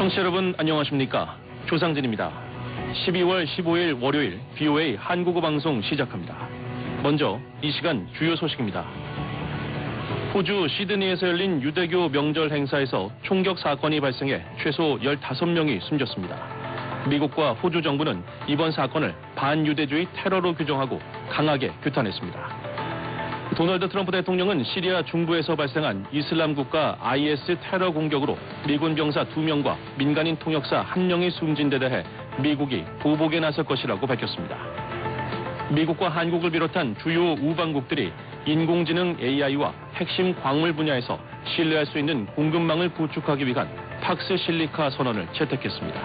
청취자 여러분 안녕하십니까? 조상진입니다. 12월 15일 월요일 VOA 한국어 방송 시작합니다. 먼저 이 시간 주요 소식입니다. 호주 시드니에서 열린 유대교 명절 행사에서 총격 사건이 발생해 최소 15명이 숨졌습니다. 미국과 호주 정부는 이번 사건을 반유대주의 테러로 규정하고 강하게 규탄했습니다. 도널드 트럼프 대통령은 시리아 중부에서 발생한 이슬람 국가 IS 테러 공격으로 미군 병사 2명과 민간인 통역사 1명이 숨진 데 대해 미국이 보복에 나설 것이라고 밝혔습니다. 미국과 한국을 비롯한 주요 우방국들이 인공지능 AI와 핵심 광물 분야에서 신뢰할 수 있는 공급망을 구축하기 위한 팍스 실리카 선언을 채택했습니다.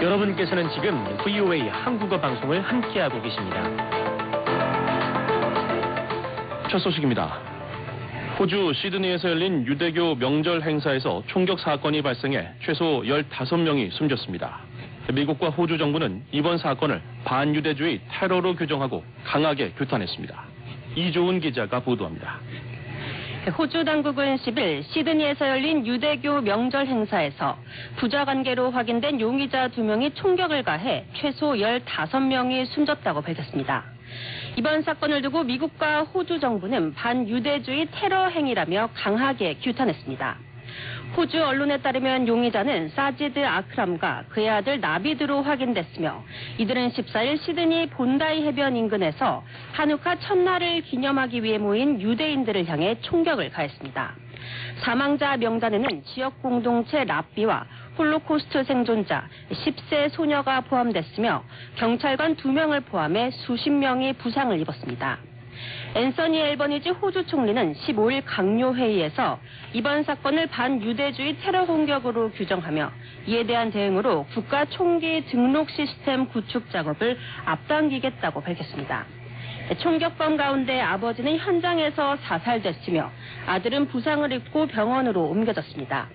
여러분께서는 지금 VOA 한국어 방송을 함께하고 계십니다. 첫 소식입니다. 호주 시드니에서 열린 유대교 명절 행사에서 총격 사건이 발생해 최소 15명이 숨졌습니다. 미국과 호주 정부는 이번 사건을 반유대주의 테러로 규정하고 강하게 규탄했습니다. 이조은 기자가 보도합니다. 호주 당국은 10일 시드니에서 열린 유대교 명절 행사에서 부자관계로 확인된 용의자 2명이 총격을 가해 최소 15명이 숨졌다고 밝혔습니다. 이번 사건을 두고 미국과 호주 정부는 반유대주의 테러 행위라며 강하게 규탄했습니다. 호주 언론에 따르면 용의자는 사지드 아크람과 그의 아들 나비드로 확인됐으며 이들은 14일 시드니 본다이 해변 인근에서 하누카 첫날을 기념하기 위해 모인 유대인들을 향해 총격을 가했습니다. 사망자 명단에는 지역 공동체 랍비와 홀로코스트 생존자 10세 소녀가 포함됐으며 경찰관 2명을 포함해 수십 명이 부상을 입었습니다. 앤서니 앨버니지 호주 총리는 15일 강요회의에서 이번 사건을 반유대주의 테러 공격으로 규정하며 이에 대한 대응으로 국가 총기 등록 시스템 구축 작업을 앞당기겠다고 밝혔습니다. 총격범 가운데 아버지는 현장에서 사살됐으며 아들은 부상을 입고 병원으로 옮겨졌습니다.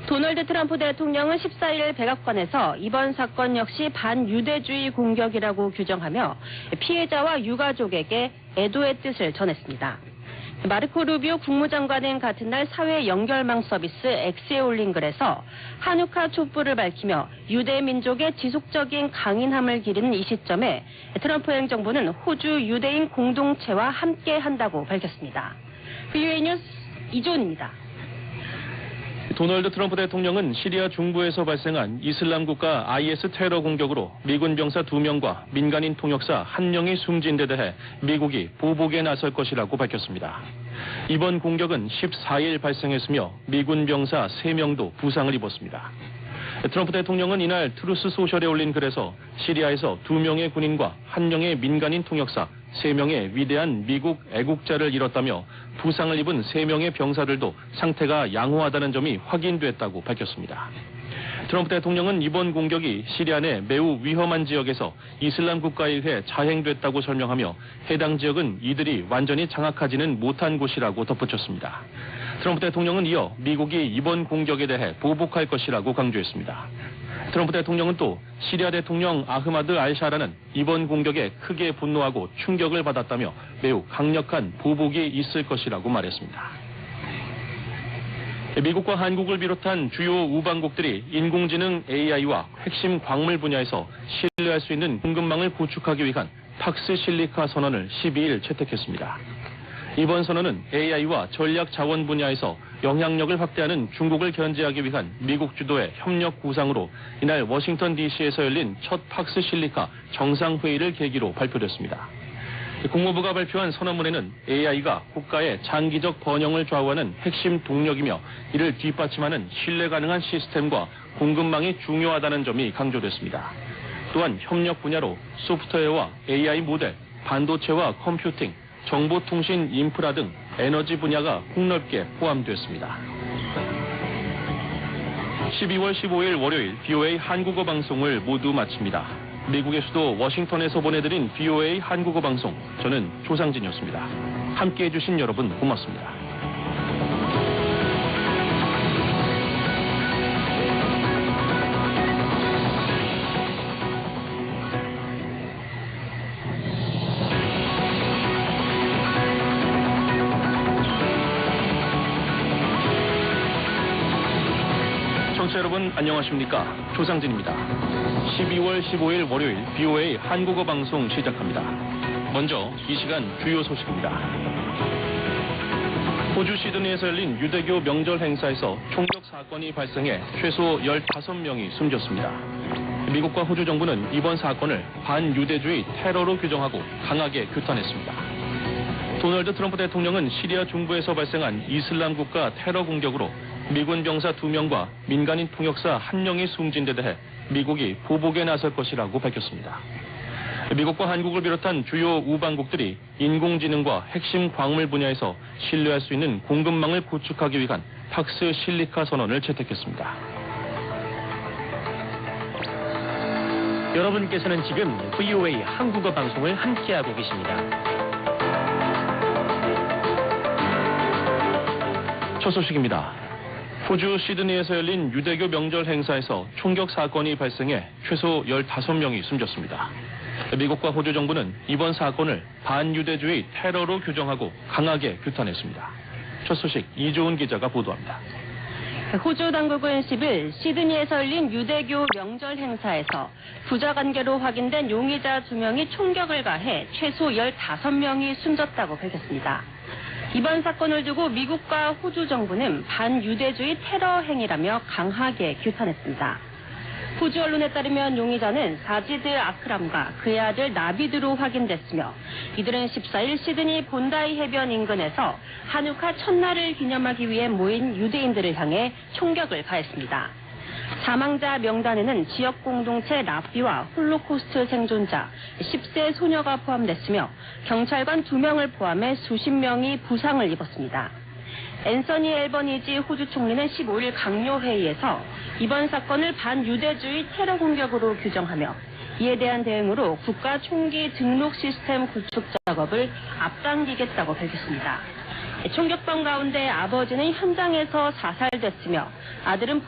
도널드 트럼프 대통령은 14일 백악관에서 이번 사건 역시 반유대주의 공격이라고 규정하며 피해자와 유가족에게 애도의 뜻을 전했습니다. 마르코 루비오 국무장관은 같은 날 사회 연결망 서비스 X에 올린 글에서 하누카 촛불을 밝히며 유대 민족의 지속적인 강인함을 기리는 이 시점에 트럼프 행정부는 호주 유대인 공동체와 함께 한다고 밝혔습니다. VOA 뉴스 이조은입니다. 도널드 트럼프 대통령은 시리아 중부에서 발생한 이슬람 국가 IS 테러 공격으로 미군 병사 2명과 민간인 통역사 1명이 숨진 데 대해 미국이 보복에 나설 것이라고 밝혔습니다. 이번 공격은 14일 발생했으며 미군 병사 3명도 부상을 입었습니다. 트럼프 대통령은 이날 트루스 소셜에 올린 글에서 시리아에서 2명의 군인과 1명의 민간인 통역사, 3명의 위대한 미국 애국자를 잃었다며 부상을 입은 3명의 병사들도 상태가 양호하다는 점이 확인됐다고 밝혔습니다. 트럼프 대통령은 이번 공격이 시리아 내 매우 위험한 지역에서 이슬람 국가에 의해 자행됐다고 설명하며 해당 지역은 이들이 완전히 장악하지는 못한 곳이라고 덧붙였습니다. 트럼프 대통령은 이어 미국이 이번 공격에 대해 보복할 것이라고 강조했습니다. 트럼프 대통령은 또 시리아 대통령 아흐마드 알샤라는 이번 공격에 크게 분노하고 충격을 받았다며 매우 강력한 보복이 있을 것이라고 말했습니다. 미국과 한국을 비롯한 주요 우방국들이 인공지능 AI와 핵심 광물 분야에서 신뢰할 수 있는 공급망을 구축하기 위한 팍스 실리카 선언을 12일 채택했습니다. 이번 선언은 AI와 전략 자원 분야에서 영향력을 확대하는 중국을 견제하기 위한 미국 주도의 협력 구상으로 이날 워싱턴 DC에서 열린 첫 팍스 실리카 정상회의를 계기로 발표됐습니다. 국무부가 발표한 선언문에는 AI가 국가의 장기적 번영을 좌우하는 핵심 동력이며 이를 뒷받침하는 신뢰 가능한 시스템과 공급망이 중요하다는 점이 강조됐습니다. 또한 협력 분야로 소프트웨어와 AI 모델, 반도체와 컴퓨팅, 정보통신 인프라 등 에너지 분야가 폭넓게 포함됐습니다. 12월 15일 월요일 VOA 한국어 방송을 모두 마칩니다. 미국의 수도 워싱턴에서 보내드린 VOA 한국어 방송, 저는 조상진이었습니다. 함께해 주신 여러분 고맙습니다. 청취자 여러분 안녕하십니까? 조상진입니다. 12월 15일 월요일 BOA 한국어 방송 시작합니다. 먼저 이 시간 주요 소식입니다. 호주 시드니에서 열린 유대교 명절 행사에서 총격 사건이 발생해 최소 15명이 숨졌습니다. 미국과 호주 정부는 이번 사건을 반유대주의 테러로 규정하고 강하게 규탄했습니다. 도널드 트럼프 대통령은 시리아 중부에서 발생한 이슬람 국가 테러 공격으로 미군 병사 2명과 민간인 통역사 1명이 숨진 데 대해 미국이 보복에 나설 것이라고 밝혔습니다. 미국과 한국을 비롯한 주요 우방국들이 인공지능과 핵심 광물 분야에서 신뢰할 수 있는 공급망을 구축하기 위한 팍스 실리카 선언을 채택했습니다. 여러분께서는 지금 VOA 한국어 방송을 함께하고 계십니다. 첫 소식입니다. 호주 시드니에서 열린 유대교 명절 행사에서 총격 사건이 발생해 최소 15명이 숨졌습니다. 미국과 호주 정부는 이번 사건을 반유대주의 테러로 규정하고 강하게 규탄했습니다. 첫 소식 이조은 기자가 보도합니다. 호주 당국은 10일 시드니에서 열린 유대교 명절 행사에서 부자 관계로 확인된 용의자 2명이 총격을 가해 최소 15명이 숨졌다고 밝혔습니다. 이번 사건을 두고 미국과 호주 정부는 반유대주의 테러 행위라며 강하게 규탄했습니다. 호주 언론에 따르면 용의자는 사지드 아크람과 그의 아들 나비드로 확인됐으며 이들은 14일 시드니 본다이 해변 인근에서 한우카 첫날을 기념하기 위해 모인 유대인들을 향해 총격을 가했습니다. 사망자 명단에는 지역 공동체 라피와 홀로코스트 생존자 10세 소녀가 포함됐으며 경찰관 2명을 포함해 수십 명이 부상을 입었습니다. 앤서니 앨버니지 호주 총리는 15일 강요 회의에서 이번 사건을 반유대주의 테러 공격으로 규정하며 이에 대한 대응으로 국가 총기 등록 시스템 구축 작업을 앞당기겠다고 밝혔습니다. 총격범 가운데 아버지는 현장에서 사살됐으며 아들은